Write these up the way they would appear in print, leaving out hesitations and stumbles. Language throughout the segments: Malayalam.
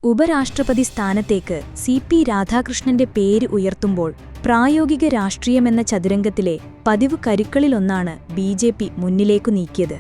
ഉപരാഷ്ട്രപതി സ്ഥാനത്തേക്ക് സി.പി. രാധാകൃഷ്ണന്റെ പേര് ഉയർത്തുമ്പോൾ പ്രായോഗിക രാഷ്ട്രീയമെന്ന ചതുരംഗത്തിലെ പതിവ് കരുക്കളിലൊന്നാണ് ബി.ജെ.പി. മുന്നിലേക്കു നീക്കിയത്.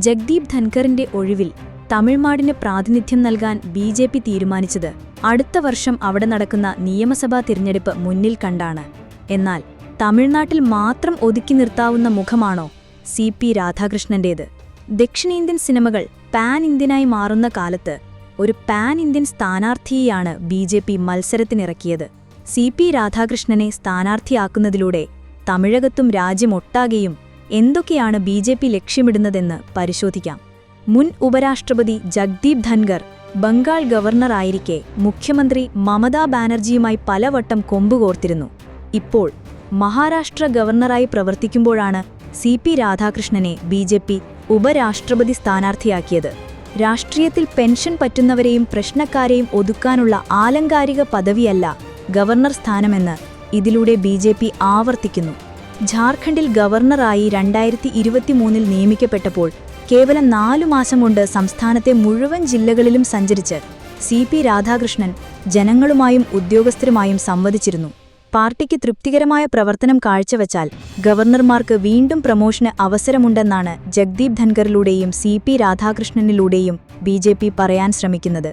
ജഗ്ദീപ് ധൻഖറിന്റെ ഒഴിവിൽ തമിഴ്നാടിന് പ്രാതിനിധ്യം നൽകാൻ ബി.ജെ.പി. തീരുമാനിച്ചത് അടുത്ത വർഷം അവിടെ നടക്കുന്ന നിയമസഭാ തിരഞ്ഞെടുപ്പ് മുന്നിൽ കണ്ടാണ്. എന്നാൽ തമിഴ്നാട്ടിൽ മാത്രം ഒതുക്കി നിർത്താവുന്ന മുഖമാണോ സി.പി. രാധാകൃഷ്ണന്റേത്? ദക്ഷിണേന്ത്യൻ സിനിമകൾ പാൻ ഇന്ത്യനായി മാറുന്ന കാലത്ത് ഒരു പാൻ ഇന്ത്യൻ സ്ഥാനാർത്ഥിയെയാണ് ബി.ജെ.പി. മത്സരത്തിനിറക്കിയത്. സി.പി. രാധാകൃഷ്ണനെ സ്ഥാനാർത്ഥിയാക്കുന്നതിലൂടെ തമിഴകത്തും രാജ്യമൊട്ടാകെയും എന്തൊക്കെയാണ് ബി.ജെ.പി. ലക്ഷ്യമിടുന്നതെന്ന് പരിശോധിക്കാം. മുൻ ഉപരാഷ്ട്രപതി ജഗ്ദീപ് ധൻഖർ ബംഗാൾ ഗവർണറായിരിക്കെ മുഖ്യമന്ത്രി മമതാ ബാനർജിയുമായി പലവട്ടം കൊമ്പുകോർത്തിരുന്നു. ഇപ്പോൾ മഹാരാഷ്ട്ര ഗവർണറായി പ്രവർത്തിക്കുമ്പോഴാണ് സി.പി. രാധാകൃഷ്ണനെ ബി.ജെ.പി. ഉപരാഷ്ട്രപതി സ്ഥാനാർത്ഥിയാക്കിയത്. രാഷ്ട്രീയത്തിൽ പെൻഷൻ പറ്റുന്നവരെയും പ്രശ്നക്കാരെയും ഒതുക്കാനുള്ള ആലങ്കാരിക പദവിയല്ല ഗവർണർ സ്ഥാനമെന്ന് ഇതിലൂടെ ബി.ജെ.പി. ആവർത്തിക്കുന്നു. ഝാർഖണ്ഡിൽ ഗവർണറായി 2023 നിയമിക്കപ്പെട്ടപ്പോൾ കേവലം 4 മാസം കൊണ്ട് സംസ്ഥാനത്തെ മുഴുവൻ ജില്ലകളിലും സഞ്ചരിച്ച് സി.പി. രാധാകൃഷ്ണൻ ജനങ്ങളുമായും ഉദ്യോഗസ്ഥരുമായും സംവദിച്ചിരുന്നു. പാർട്ടിക്ക് തൃപ്തികരമായ പ്രവർത്തനം കാഴ്ചവച്ചാൽ ഗവർണർമാർക്ക് വീണ്ടും പ്രമോഷന് അവസരമുണ്ടെന്നാണ് ജഗ്ദീപ് ധൻഖറിലൂടെയും സി.പി. രാധാകൃഷ്ണനിലൂടെയും ബി.ജെ.പി. പറയാൻ ശ്രമിക്കുന്നത്.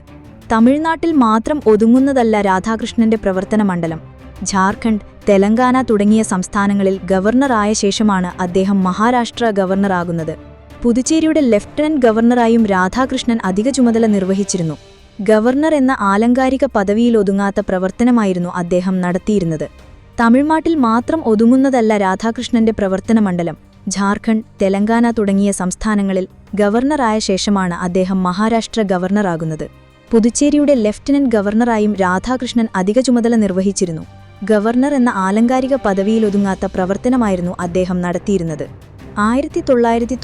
തമിഴ്നാട്ടിൽ മാത്രം ഒതുങ്ങുന്നതല്ല രാധാകൃഷ്ണന്റെ പ്രവർത്തന മണ്ഡലം. ഝാർഖണ്ഡ്, തെലങ്കാന തുടങ്ങിയ സംസ്ഥാനങ്ങളിൽ ഗവർണറായ ശേഷമാണ് അദ്ദേഹം മഹാരാഷ്ട്ര ഗവർണറാകുന്നത്. പുതുച്ചേരിയുടെ ലഫ്റ്റനന്റ് ഗവർണറായും രാധാകൃഷ്ണൻ അധിക ചുമതല നിർവഹിച്ചിരുന്നു. ഗവർണർ എന്ന ആലങ്കാരിക പദവിയിലൊതുങ്ങാത്ത പ്രവർത്തനമായിരുന്നു അദ്ദേഹം നടത്തിയിരുന്നത്. തമിഴ്നാട്ടിൽ മാത്രം ഒതുങ്ങുന്നതല്ല രാധാകൃഷ്ണന്റെ പ്രവർത്തന മണ്ഡലം. ഝാർഖണ്ഡ്, തെലങ്കാന തുടങ്ങിയ സംസ്ഥാനങ്ങളിൽ ഗവർണറായ ശേഷമാണ് അദ്ദേഹം മഹാരാഷ്ട്ര ഗവർണറാകുന്നത്. പുതുച്ചേരിയുടെ ലഫ്റ്റനന്റ് ഗവർണറായും രാധാകൃഷ്ണൻ അധിക ചുമതല നിർവഹിച്ചിരുന്നു. ഗവർണർ എന്ന ആലങ്കാരിക പദവിയിലൊതുങ്ങാത്ത പ്രവർത്തനമായിരുന്നു അദ്ദേഹം നടത്തിയിരുന്നത്. 1998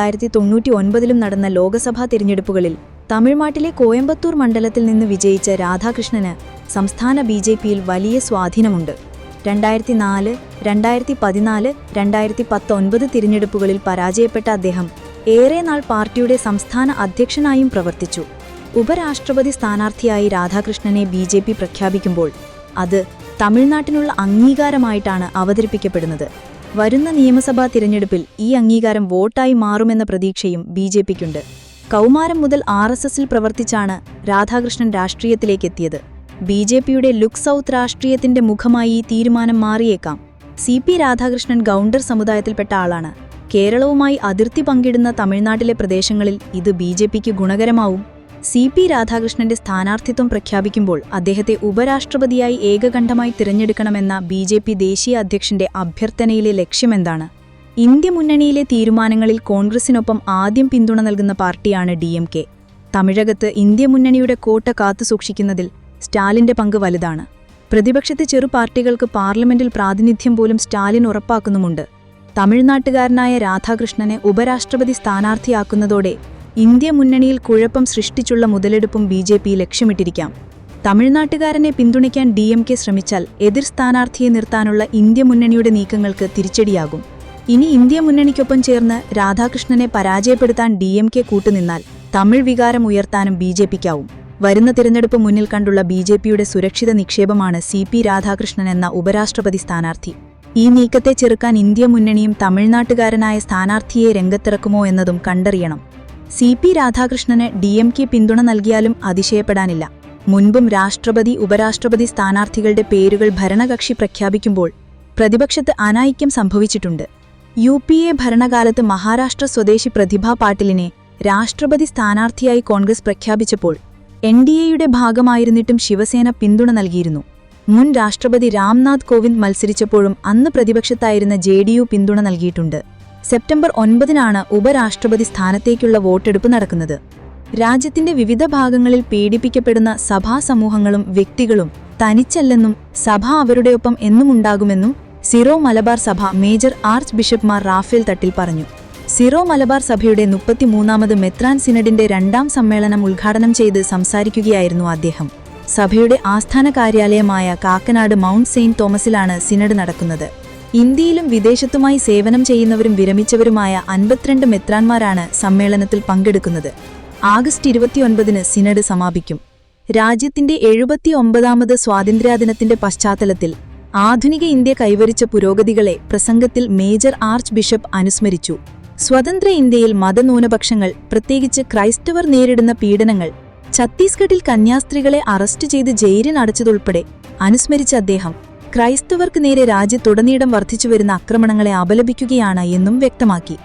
1999 നടന്ന ലോക്സഭാ തിരഞ്ഞെടുപ്പുകളിൽ തമിഴ്നാട്ടിലെ കോയമ്പത്തൂർ മണ്ഡലത്തിൽ നിന്ന് വിജയിച്ച രാധാകൃഷ്ണന് സംസ്ഥാന ബി.ജെ.പിയിൽ വലിയ സ്വാധീനമുണ്ട്. 2004, 2014, 2019 തിരഞ്ഞെടുപ്പുകളിൽ പരാജയപ്പെട്ട അദ്ദേഹം ഏറെ നാൾ പാർട്ടിയുടെ സംസ്ഥാന അധ്യക്ഷനായും പ്രവർത്തിച്ചു. ഉപരാഷ്ട്രപതി സ്ഥാനാർത്ഥിയായി രാധാകൃഷ്ണനെ ബി.ജെ.പി. പ്രഖ്യാപിക്കുമ്പോൾ അത് തമിഴ്നാട്ടിനുള്ള അംഗീകാരമായിട്ടാണ് അവതരിപ്പിക്കപ്പെടുന്നത്. വരുന്ന നിയമസഭാ തിരഞ്ഞെടുപ്പിൽ ഈ അംഗീകാരം വോട്ടായി മാറുമെന്ന പ്രതീക്ഷയും ബി.ജെ.പിക്കുണ്ട്. കൗമാരം മുതൽ ആർ.എസ്.എസിൽ പ്രവർത്തിച്ചാണ് രാധാകൃഷ്ണൻ രാഷ്ട്രീയത്തിലേക്കെത്തിയത്. ബി.ജെ.പിയുടെ ലുക്ക് സൗത്ത് രാഷ്ട്രീയത്തിന്റെ മുഖമായി ഈ തീരുമാനം മാറിയേക്കാം. സി.പി. രാധാകൃഷ്ണൻ ഗൗണ്ടർ സമുദായത്തിൽപ്പെട്ട ആളാണ്. കേരളവുമായി അതിർത്തി പങ്കിടുന്ന തമിഴ്നാട്ടിലെ പ്രദേശങ്ങളിൽ ഇത് ബി.ജെ.പിക്ക് ഗുണകരമാവും. സി.പി. രാധാകൃഷ്ണന്റെ സ്ഥാനാർത്ഥിത്വം പ്രഖ്യാപിക്കുമ്പോൾ അദ്ദേഹത്തെ ഉപരാഷ്ട്രപതിയായി ഏകകണ്ഠമായി തിരഞ്ഞെടുക്കണമെന്ന ബി.ജെ.പി. ദേശീയ അധ്യക്ഷന്റെ അഭ്യർത്ഥനയിലെ ലക്ഷ്യമെന്താണ്? ഇന്ത്യ മുന്നണിയിലെ തീരുമാനങ്ങളിൽ കോൺഗ്രസിനൊപ്പം ആദ്യം പിന്തുണ നൽകുന്ന പാർട്ടിയാണ് ഡി.എം.കെ. തമിഴകത്ത് ഇന്ത്യ മുന്നണിയുടെ കോട്ട കാത്തുസൂക്ഷിക്കുന്നതിൽ സ്റ്റാലിന്റെ പങ്ക് വലുതാണ്. പ്രതിപക്ഷത്തെ ചെറു പാർട്ടികൾക്ക് പാർലമെന്റിൽ പ്രാതിനിധ്യം പോലും സ്റ്റാലിൻ ഉറപ്പാക്കുന്നുമുണ്ട്. തമിഴ്നാട്ടുകാരനായ രാധാകൃഷ്ണനെ ഉപരാഷ്ട്രപതി സ്ഥാനാർത്ഥിയാക്കുന്നതോടെ ഇന്ത്യ മുന്നണിയിൽ കുഴപ്പം സൃഷ്ടിച്ചുള്ള മുതലെടുപ്പും ബി.ജെ.പി. ലക്ഷ്യമിട്ടിരിക്കാം. തമിഴ്നാട്ടുകാരനെ പിന്തുണയ്ക്കാൻ ഡി.എം.കെ. ശ്രമിച്ചാൽ എതിർ സ്ഥാനാർത്ഥിയെ നിർത്താനുള്ള ഇന്ത്യ മുന്നണിയുടെ നീക്കങ്ങൾക്ക് തിരിച്ചടിയാകും. ഇനി ഇന്ത്യ മുന്നണിക്കൊപ്പം ചേർന്ന് രാധാകൃഷ്ണനെ പരാജയപ്പെടുത്താൻ ഡി.എം.കെ. കൂട്ടുനിന്നാൽ തമിഴ് വികാരം ഉയർത്താനും ബി.ജെ.പിക്കാവും. വരുന്ന തിരഞ്ഞെടുപ്പ് മുന്നിൽ കണ്ടുള്ള ബി.ജെ.പിയുടെ സുരക്ഷിത നിക്ഷേപമാണ് സി.പി. രാധാകൃഷ്ണൻ എന്ന ഉപരാഷ്ട്രപതി സ്ഥാനാർത്ഥി. ഈ നീക്കത്തെ ചെറുക്കാൻ ഇന്ത്യ മുന്നണിയും തമിഴ്നാട്ടുകാരനായ സ്ഥാനാർത്ഥിയെ രംഗത്തിറക്കുമോ എന്നതും കണ്ടറിയണം. സി.പി. രാധാകൃഷ്ണന് ഡി.എം.കെ. പിന്തുണ നൽകിയാലും അതിശയപ്പെടാനില്ല. മുൻപും രാഷ്ട്രപതി, ഉപരാഷ്ട്രപതി സ്ഥാനാർത്ഥികളുടെ പേരുകൾ ഭരണകക്ഷി പ്രഖ്യാപിക്കുമ്പോൾ പ്രതിപക്ഷത്ത് അനൈക്യം സംഭവിച്ചിട്ടുണ്ട്. യു.പി.എ. ഭരണകാലത്ത് മഹാരാഷ്ട്ര സ്വദേശി പ്രതിഭാ പാട്ടിലിനെ രാഷ്ട്രപതി സ്ഥാനാർത്ഥിയായി കോൺഗ്രസ് പ്രഖ്യാപിച്ചപ്പോൾ എൻ.ഡി.എയുടെ ഭാഗമായിരുന്നിട്ടും ശിവസേന പിന്തുണ നൽകിയിരുന്നു. മുൻ രാഷ്ട്രപതി രാംനാഥ് കോവിന്ദ് മത്സരിച്ചപ്പോഴും അന്ന് പ്രതിപക്ഷത്തായിരുന്ന ജെ.ഡി.യു പിന്തുണ നൽകിയിട്ടുണ്ട്. സെപ്റ്റംബർ 9 ഉപരാഷ്ട്രപതി സ്ഥാനത്തേക്കുള്ള വോട്ടെടുപ്പ് നടക്കുന്നത്. രാജ്യത്തിന്റെ വിവിധ ഭാഗങ്ങളിൽ പീഡിപ്പിക്കപ്പെടുന്ന സഭാസമൂഹങ്ങളും വ്യക്തികളും തനിച്ചല്ലെന്നും സഭ അവരുടെയൊപ്പം എന്നുമുണ്ടാകുമെന്നും സിറോ മലബാർ സഭ മേജർ ആർച്ച് ബിഷപ്പ്മാർ റാഫേൽ തട്ടിൽ പറഞ്ഞു. സിറോ മലബാർ സഭയുടെ 33ാമത് മെത്രാൻ സിനഡിന്റെ 2ാം സമ്മേളനം ഉദ്ഘാടനം ചെയ്ത് സംസാരിക്കുകയായിരുന്നു അദ്ദേഹം. സഭയുടെ ആസ്ഥാന കാര്യാലയമായ കാക്കനാട് മൗണ്ട് സെയിന്റ് തോമസിലാണ് സിനഡ് നടക്കുന്നത്. ഇന്ത്യയിലും വിദേശത്തുമായി സേവനം ചെയ്യുന്നവരും വിരമിച്ചവരുമായ 52 മെത്രാന്മാരാണ് സമ്മേളനത്തിൽ പങ്കെടുക്കുന്നത്. ആഗസ്റ്റ് 29 സിനഡ് സമാപിക്കും. രാജ്യത്തിന്റെ 79ാമത് സ്വാതന്ത്ര്യദിനത്തിന്റെ പശ്ചാത്തലത്തിൽ ആധുനിക ഇന്ത്യ കൈവരിച്ച പുരോഗതികളെ പ്രസംഗത്തിൽ മേജർ ആർച്ച് ബിഷപ്പ് അനുസ്മരിച്ചു. സ്വതന്ത്ര ഇന്ത്യയിൽ മതന്യൂനപക്ഷങ്ങൾ, പ്രത്യേകിച്ച് ക്രൈസ്തവർ നേരിടുന്ന പീഡനങ്ങൾ, ഛത്തീസ്ഗഡിൽ കന്യാസ്ത്രീകളെ അറസ്റ്റ് ചെയ്ത് ജയിലിനടച്ചതുൾപ്പെടെ അനുസ്മരിച്ച അദ്ദേഹം ക്രൈസ്തവർക്ക് നേരെ രാജ്യത്തുടനീളം വർദ്ധിച്ചുവരുന്ന ആക്രമണങ്ങളെ അപലപിക്കുകയാണ് എന്നും വ്യക്തമാക്കി.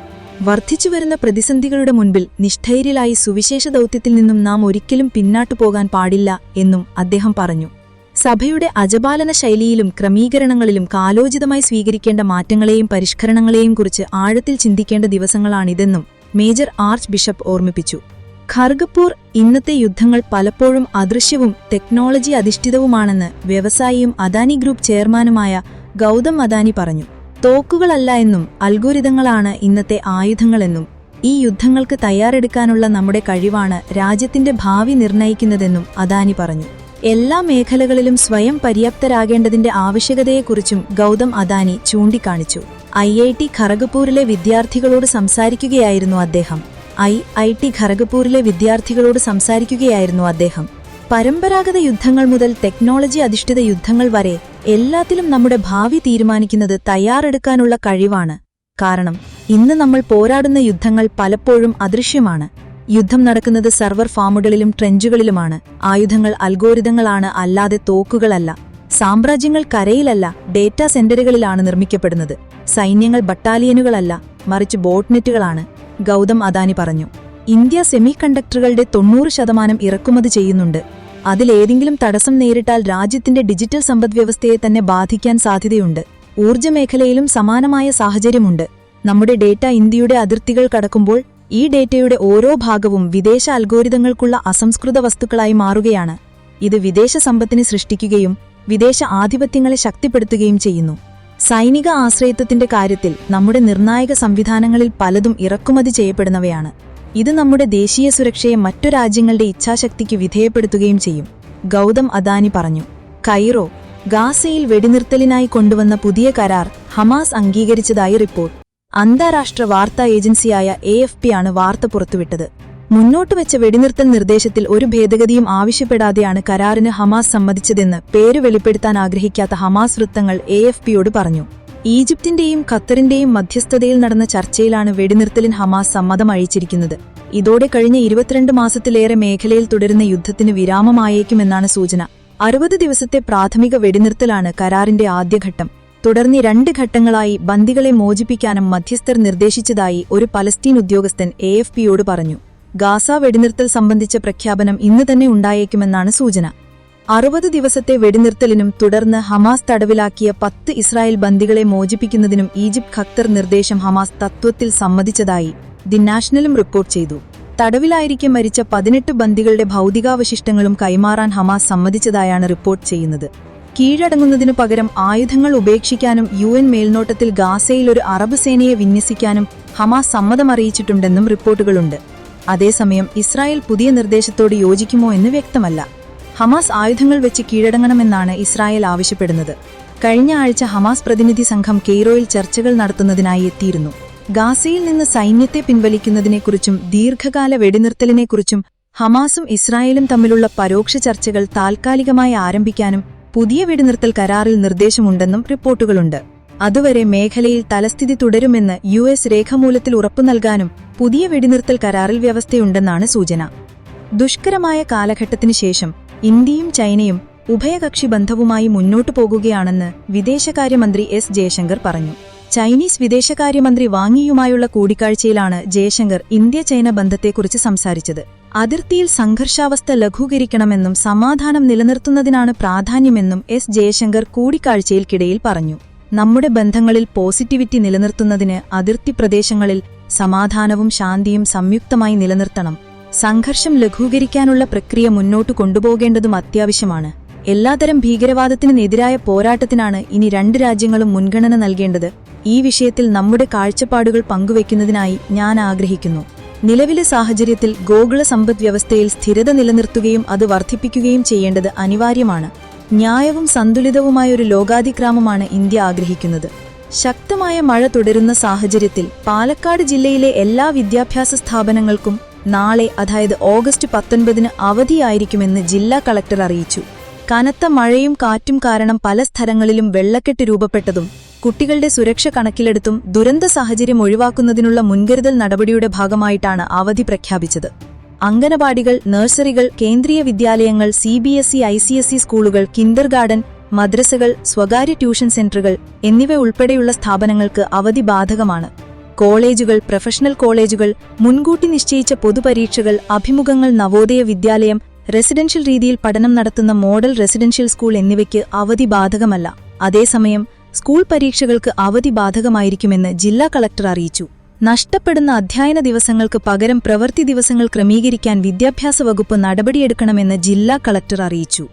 വർദ്ധിച്ചുവരുന്ന പ്രതിസന്ധികളുടെ മുൻപിൽ നിഷ്ഠൈര്യരായി സുവിശേഷ ദൗത്യത്തിൽ നിന്നും നാം ഒരിക്കലും പിന്നാട്ടു പോകാൻ പാടില്ല എന്നും അദ്ദേഹം പറഞ്ഞു. സഭയുടെ അജപാലന ശൈലിയിലും ക്രമീകരണങ്ങളിലും കാലോചിതമായി സ്വീകരിക്കേണ്ട മാറ്റങ്ങളെയും പരിഷ്കരണങ്ങളെയും കുറിച്ച് ആഴത്തിൽ ചിന്തിക്കേണ്ട ദിവസങ്ങളാണിതെന്നും മേജർ ആർച്ച് ബിഷപ്പ് ഓർമ്മിപ്പിച്ചു. ഖർഗപൂർ ഇന്നത്തെ യുദ്ധങ്ങൾ പലപ്പോഴും അദൃശ്യവും ടെക്നോളജി അധിഷ്ഠിതവുമാണെന്ന് വ്യവസായിയും അദാനി ഗ്രൂപ്പ് ചെയർമാനുമായ ഗൗതം അദാനി പറഞ്ഞു. തോക്കുകളല്ല എന്നും അൽഗോരിതങ്ങളാണ് ഇന്നത്തെ ആയുധങ്ങളെന്നും ഈ യുദ്ധങ്ങൾക്ക് തയ്യാറെടുക്കാനുള്ള നമ്മുടെ കഴിവാണ് രാജ്യത്തിന്റെ ഭാവി നിർണയിക്കുന്നതെന്നും അദാനി പറഞ്ഞു. എല്ലാ മേഖലകളിലും സ്വയം പര്യാപ്തരാകേണ്ടതിന്റെ ആവശ്യകതയെക്കുറിച്ചും ഗൗതം അദാനി ചൂണ്ടിക്കാണിച്ചു. IIT ഖരഗ്പൂരിലെ വിദ്യാർത്ഥികളോട് സംസാരിക്കുകയായിരുന്നു അദ്ദേഹം. പരമ്പരാഗത യുദ്ധങ്ങൾ മുതൽ ടെക്നോളജി അധിഷ്ഠിത യുദ്ധങ്ങൾ വരെ എല്ലാത്തിലും നമ്മുടെ ഭാവി തീരുമാനിക്കുന്നത് തയ്യാറെടുക്കാനുള്ള കഴിവാണ്. കാരണം ഇന്ന് നമ്മൾ പോരാടുന്ന യുദ്ധങ്ങൾ പലപ്പോഴും അദൃശ്യമാണ്. യുദ്ധം നടക്കുന്നത് സർവർ ഫാമുകളിലും ട്രെഞ്ചുകളിലുമാണ്. ആയുധങ്ങൾ അൽഗോരിതങ്ങളാണ്, അല്ലാതെ തോക്കുകളല്ല. സാമ്രാജ്യങ്ങൾ കരയിലല്ല, ഡേറ്റാ സെന്ററുകളിലാണ് നിർമ്മിക്കപ്പെടുന്നത്. സൈന്യങ്ങൾ ബട്ടാലിയനുകളല്ല, മറിച്ച് ബോട്ട്നെറ്റുകളാണ്, ഗൗതം അദാനി പറഞ്ഞു. ഇന്ത്യ സെമി കണ്ടക്ടറുകളുടെ 90% ഇറക്കുമതി ചെയ്യുന്നുണ്ട്. അതിലേതെങ്കിലും തടസ്സം നേരിട്ടാൽ രാജ്യത്തിന്റെ ഡിജിറ്റൽ സമ്പദ്വ്യവസ്ഥയെ തന്നെ ബാധിക്കാൻ സാധ്യതയുണ്ട്. ഊർജ്ജമേഖലയിലും സമാനമായ സാഹചര്യമുണ്ട്. നമ്മുടെ ഡേറ്റ ഇന്ത്യയുടെ അതിർത്തികൾ കടക്കുമ്പോൾ ഈ ഡേറ്റയുടെ ഓരോ ഭാഗവും വിദേശ അൽഗോരിതങ്ങൾക്കുള്ള അസംസ്കൃത വസ്തുക്കളായി മാറുകയാണ്. ഇത് വിദേശ സമ്പത്തിനെ സൃഷ്ടിക്കുകയും വിദേശ ആധിപത്യങ്ങളെ ശക്തിപ്പെടുത്തുകയും ചെയ്യുന്നു. സൈനിക ആശ്രയത്വത്തിന്റെ കാര്യത്തിൽ നമ്മുടെ നിർണായക സംവിധാനങ്ങളിൽ പലതും ഇറക്കുമതി ചെയ്യപ്പെടുന്നവയാണ്. ഇത് നമ്മുടെ ദേശീയ സുരക്ഷയെ മറ്റു രാജ്യങ്ങളുടെ ഇച്ഛാശക്തിക്ക് വിധേയപ്പെടുത്തുകയും ചെയ്യും, ഗൗതം അദാനി പറഞ്ഞു. കൈറോ, ഗാസയിൽ വെടിനിർത്തലിനായി കൊണ്ടുവന്ന പുതിയ കരാർ ഹമാസ് അംഗീകരിച്ചതായി റിപ്പോർട്ട്. അന്താരാഷ്ട്ര വാർത്താ ഏജൻസിയായ AFP ആണ് വാർത്ത പുറത്തുവിട്ടത്. മുന്നോട്ടുവെച്ച വെടിനിർത്തൽ നിർദ്ദേശത്തിൽ ഒരു ഭേദഗതിയും ആവശ്യപ്പെടാതെയാണ് കരാറിന് ഹമാസ് സമ്മതിച്ചതെന്ന് പേര് വെളിപ്പെടുത്താൻ ആഗ്രഹിക്കാത്ത ഹമാസ് വൃത്തങ്ങൾ AFPയോട് പറഞ്ഞു. ഈജിപ്തിന്റെയും ഖത്തറിന്റെയും മധ്യസ്ഥതയിൽ നടന്ന ചർച്ചയിലാണ് വെടിനിർത്തലിന് ഹമാസ് സമ്മതം അറിയിച്ചിരിക്കുന്നത്. ഇതോടെ കഴിഞ്ഞ 22 മാസത്തിലേറെ മേഖലയിൽ തുടരുന്ന യുദ്ധത്തിന് വിരാമമായേക്കുമെന്നാണ് സൂചന. 60 ദിവസത്തെ പ്രാഥമിക വെടിനിർത്തലാണ് കരാറിന്റെ ആദ്യഘട്ടം. തുടർന്ന് 2 ഘട്ടങ്ങളായി ബന്ദികളെ മോചിപ്പിക്കാനും മധ്യസ്ഥർ നിർദ്ദേശിച്ചതായി ഒരു പലസ്തീൻ ഉദ്യോഗസ്ഥൻ AFPയോട് പറഞ്ഞു. ഗാസ വെടിനിർത്തൽ സംബന്ധിച്ച പ്രഖ്യാപനം ഇന്ന് തന്നെ ഉണ്ടായേക്കുമെന്നാണ് സൂചന. 60 ദിവസത്തെ വെടിനിർത്തലിനും തുടർന്ന് ഹമാസ് തടവിലാക്കിയ 10 ഇസ്രായേൽ ബന്ദികളെ മോചിപ്പിക്കുന്നതിനും ഈജിപ്ത് ഖത്തർ നിർദ്ദേശം ഹമാസ് തത്വത്തിൽ സമ്മതിച്ചതായി ദി നാഷണലും റിപ്പോർട്ട് ചെയ്തു. തടവിലായിരിക്കെ മരിച്ച 18 ബന്ദികളുടെ ഭൗതികാവശിഷ്ടങ്ങളും കൈമാറാൻ ഹമാസ് സമ്മതിച്ചതായാണ് റിപ്പോർട്ട് ചെയ്യുന്നത്. കീഴടങ്ങുന്നതിനു പകരം ആയുധങ്ങൾ ഉപേക്ഷിക്കാനും UN മേൽനോട്ടത്തിൽ ഗാസയിൽ ഒരു അറബ് സേനയെ വിന്യസിക്കാനും ഹമാസ് സമ്മതമറിയിച്ചിട്ടുണ്ടെന്നും റിപ്പോർട്ടുകളുണ്ട്. അതേസമയം ഇസ്രായേൽ പുതിയ നിർദ്ദേശത്തോട് യോജിക്കുമോ എന്ന് വ്യക്തമല്ല. ഹമാസ് ആയുധങ്ങൾ വെച്ച് കീഴടങ്ങണമെന്നാണ് ഇസ്രായേൽ ആവശ്യപ്പെടുന്നത്. കഴിഞ്ഞ ആഴ്ച ഹമാസ് പ്രതിനിധി സംഘം കെയ്റോയിൽ ചർച്ചകൾ നടത്തുന്നതിനായി എത്തിയിരുന്നു. ഗാസയിൽ നിന്ന് സൈന്യത്തെ പിൻവലിക്കുന്നതിനെക്കുറിച്ചും ദീർഘകാല വെടിനിർത്തലിനെക്കുറിച്ചും ഹമാസും ഇസ്രായേലും തമ്മിലുള്ള പരോക്ഷ ചർച്ചകൾ താൽക്കാലികമായി ആരംഭിക്കാനും പുതിയ വെടിനിർത്തൽ കരാറിൽ നിർദ്ദേശമുണ്ടെന്നും റിപ്പോർട്ടുകളുണ്ട്. അതുവരെ മേഖലയിൽ തലസ്ഥിതി തുടരുമെന്ന് US രേഖാമൂലത്തിൽ ഉറപ്പു നൽകാനും പുതിയ വെടിനിർത്തൽ കരാറിൽ വ്യവസ്ഥയുണ്ടെന്നാണ് സൂചന. ദുഷ്കരമായ കാലഘട്ടത്തിനു ശേഷം ഇന്ത്യയും ചൈനയും ഉഭയകക്ഷി ബന്ധവുമായി മുന്നോട്ടു പോകുകയാണെന്ന് വിദേശകാര്യമന്ത്രി S ജയശങ്കർ പറഞ്ഞു. ചൈനീസ് വിദേശകാര്യമന്ത്രി വാങ്ങിയുമായുള്ള കൂടിക്കാഴ്ചയിലാണ് ജയശങ്കർ ഇന്ത്യ-ചൈന ബന്ധത്തെക്കുറിച്ച് സംസാരിച്ചത്. അതിർത്തിയിൽ സംഘർഷാവസ്ഥ ലഘൂകരിക്കണമെന്നും സമാധാനം നിലനിർത്തുന്നതിനാണ് പ്രാധാന്യമെന്നും S ജയശങ്കർ കൂടിക്കാഴ്ചയിൽക്കിടയിൽ പറഞ്ഞു. നമ്മുടെ ബന്ധങ്ങളിൽ പോസിറ്റിവിറ്റി നിലനിർത്തുന്നതിന് അതിർത്തി പ്രദേശങ്ങളിൽ സമാധാനവും ശാന്തിയും സംയുക്തമായി നിലനിർത്തണം. സംഘർഷം ലഘൂകരിക്കാനുള്ള പ്രക്രിയ മുന്നോട്ടു കൊണ്ടുപോകേണ്ടതും അത്യാവശ്യമാണ്. എല്ലാതരം ഭീകരവാദത്തിനെതിരായ പോരാട്ടത്തിനാണ് ഇനി 2 രാജ്യങ്ങളും മുൻഗണന നൽകേണ്ടത്. ഈ വിഷയത്തിൽ നമ്മുടെ കാഴ്ചപ്പാടുകൾ പങ്കുവെക്കുന്നതിനായി ഞാൻ ആഗ്രഹിക്കുന്നു. നിലവിലെ സാഹചര്യത്തിൽ ഗോകുല സമ്പദ്വ്യവസ്ഥയിൽ സ്ഥിരത നിലനിർത്തുകയും അത് വർദ്ധിപ്പിക്കുകയും ചെയ്യേണ്ടത് അനിവാര്യമാണ്. ന്യായവും സന്തുലിതവുമായൊരു ലോകാതിക്രമമാണ് ഇന്ത്യ ആഗ്രഹിക്കുന്നത്. ശക്തമായ മഴ തുടരുന്ന സാഹചര്യത്തിൽ പാലക്കാട് ജില്ലയിലെ എല്ലാ വിദ്യാഭ്യാസ സ്ഥാപനങ്ങൾക്കും നാളെ അതായത് ഓഗസ്റ്റ് 19 അവധിയായിരിക്കുമെന്ന് ജില്ലാ കളക്ടർ അറിയിച്ചു. കനത്ത മഴയും കാറ്റും കാരണം പല സ്ഥലങ്ങളിലും വെള്ളക്കെട്ട് രൂപപ്പെട്ടതും കുട്ടികളുടെ സുരക്ഷ കണക്കിലെടുത്തും ദുരന്ത സാഹചര്യം ഒഴിവാക്കുന്നതിനുള്ള മുൻകരുതൽ നടപടിയുടെ ഭാഗമായിട്ടാണ് അവധി പ്രഖ്യാപിച്ചത്. അംഗനവാടികൾ, നഴ്സറികൾ, കേന്ദ്രീയ വിദ്യാലയങ്ങൾ, CBSE, ICSE സ്കൂളുകൾ, കിൻഡർഗാർഡൻ, മദ്രസകൾ, സ്വകാര്യ ട്യൂഷൻ സെന്ററുകൾ എന്നിവ ഉൾപ്പെടെയുള്ള സ്ഥാപനങ്ങൾക്ക് അവധി ബാധകമാണ്. കോളേജുകൾ, പ്രൊഫഷണൽ കോളേജുകൾ, മുൻകൂട്ടി നിശ്ചയിച്ച പൊതുപരീക്ഷകൾ, അഭിമുഖങ്ങൾ, നവോദയ വിദ്യാലയം, റെസിഡൻഷ്യൽ രീതിയിൽ പഠനം നടത്തുന്ന മോഡൽ റെസിഡൻഷ്യൽ സ്കൂൾ എന്നിവയ്ക്ക് അവധി ബാധകമല്ല. അതേസമയം സ്കൂൾ പരീക്ഷകൾക്ക് അവധി ബാധകമായിരിക്കുമെന്ന് ജില്ലാ കളക്ടർ അറിയിച്ചു. നഷ്ടപ്പെടുന്ന അധ്യയന ദിവസങ്ങൾക്ക് പകരം പ്രവൃത്തി ദിവസങ്ങൾ ക്രമീകരിക്കാൻ വിദ്യാഭ്യാസ വകുപ്പ് നടപടിയെടുക്കണമെന്ന് ജില്ലാ കളക്ടർ അറിയിച്ചു.